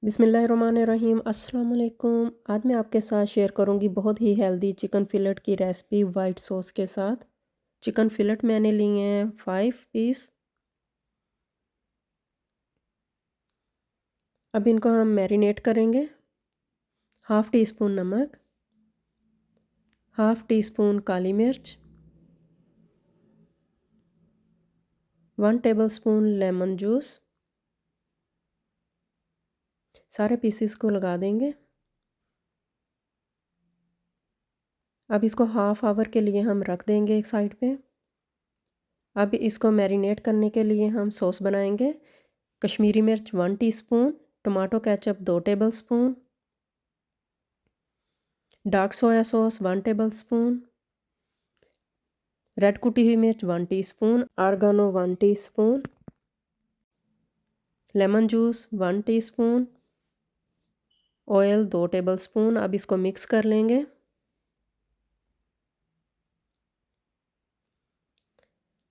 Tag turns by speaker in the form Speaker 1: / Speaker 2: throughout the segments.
Speaker 1: बिस्मिल्लाहिर्रहमानिर्रहीम अस्सलाम वालेकुम। आज मैं आपके साथ शेयर करूंगी बहुत ही हेल्दी चिकन फिलेट की रेसिपी वाइट सॉस के साथ। चिकन फिलेट मैंने लिए हैं 5 पीस। अब इनको हम मैरिनेट करेंगे। हाफ़ टी स्पून नमक, हाफ़ टी स्पून काली मिर्च, 1 टेबल स्पून लेमन जूस। सारे पीसेस को लगा देंगे। अब इसको हाफ़ आवर के लिए हम रख देंगे एक साइड पे। अब इसको मैरिनेट करने के लिए हम सॉस बनाएंगे। कश्मीरी मिर्च 1 teaspoon, tomato ketchup 2 tablespoon, dark soy sauce 1 tablespoon, red कुटी हुई मिर्च 1 teaspoon, oregano 1 teaspoon, lemon juice 1 teaspoon, oil 2 tablespoon. अब इसको मिक्स कर लेंगे।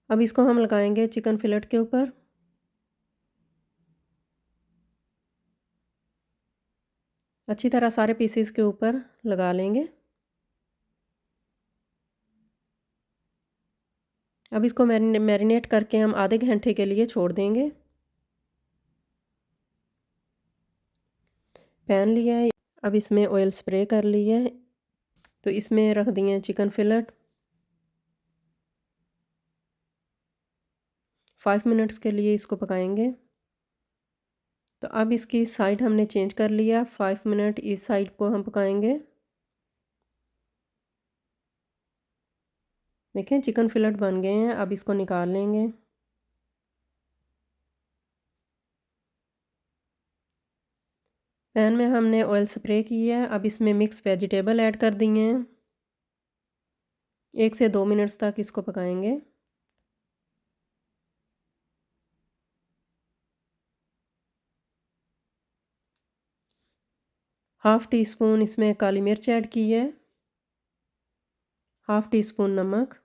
Speaker 1: अब इसको हम लगाएंगे चिकन फिलेट के ऊपर। अच्छी तरह सारे पीसेस के ऊपर लगा लेंगे। अब इसको मैरिनेट करके हम आधे घंटे के लिए छोड़ देंगे। पैन लिया है, अब इसमें ऑयल स्प्रे कर लिया है, तो इसमें रख दिए चिकन फिलेट। 5 मिनट्स के लिए इसको पकाएंगे। तो अब इसकी साइड हमने चेंज कर लिया। 5 मिनट इस साइड को हम पकाएंगे। देखें चिकन फिलेट बन गए हैं। अब इसको निकाल लेंगे। पैन में हमने ऑयल स्प्रे किया है। अब इसमें मिक्स वेजिटेबल ऐड कर दिए हैं। 1 से 2 मिनट्स तक इसको पकाएंगे। हाफ़ टी स्पून इसमें काली मिर्च ऐड की है, हाफ़ टी स्पून नमक।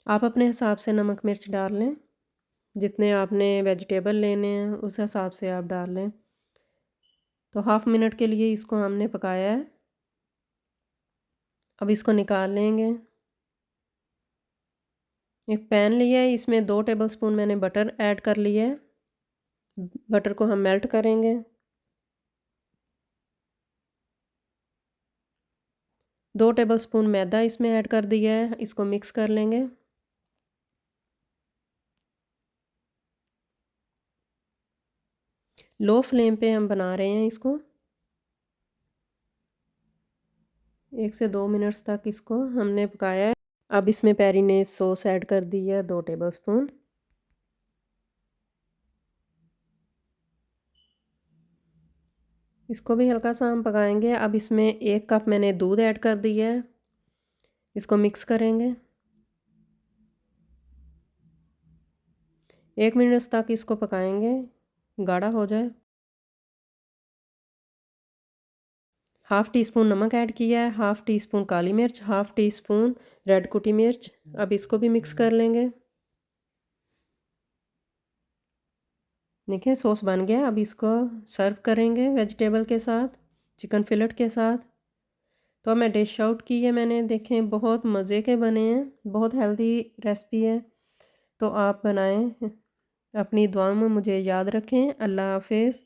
Speaker 1: आप अपने हिसाब से नमक मिर्च डाल लें, जितने आपने वेजिटेबल लेने हैं उस हिसाब से आप डाल लें। तो हाफ़ मिनट के लिए इसको हमने पकाया है। अब इसको निकाल लेंगे। एक पैन लिया है, इसमें 2 टेबल स्पून मैंने बटर ऐड कर लिया है। बटर को हम मेल्ट करेंगे। 2 टेबल स्पून मैदा इसमें ऐड कर दिया है। इसको मिक्स कर लेंगे। लो फ्लेम पे हम बना रहे हैं इसको। 1 से 2 मिनट्स तक इसको हमने पकाया है। अब इसमें पेरीनेज सॉस ऐड कर दी है 2 टेबल स्पून। इसको भी हल्का सा हम पकाएंगे। अब इसमें 1 कप मैंने दूध ऐड कर दिया है। इसको मिक्स करेंगे। 1 मिनट तक इसको पकाएंगे, गाढ़ा हो जाए। हाफ़ टी स्पून नमक ऐड किया है, हाफ़ टी स्पून काली मिर्च, हाफ़ टी स्पून रेड कुटी मिर्च। अब इसको भी मिक्स कर लेंगे। देखिए सॉस बन गया। अब इसको सर्व करेंगे वेजिटेबल के साथ, चिकन फिलेट के साथ। तो मैं डिश आउट की है मैंने। देखें बहुत मज़े के बने हैं, बहुत हेल्दी रेसिपी है। तो आप बनाएं। अपनी दुआओं में मुझे याद रखें। अल्लाह हाफ़िज़।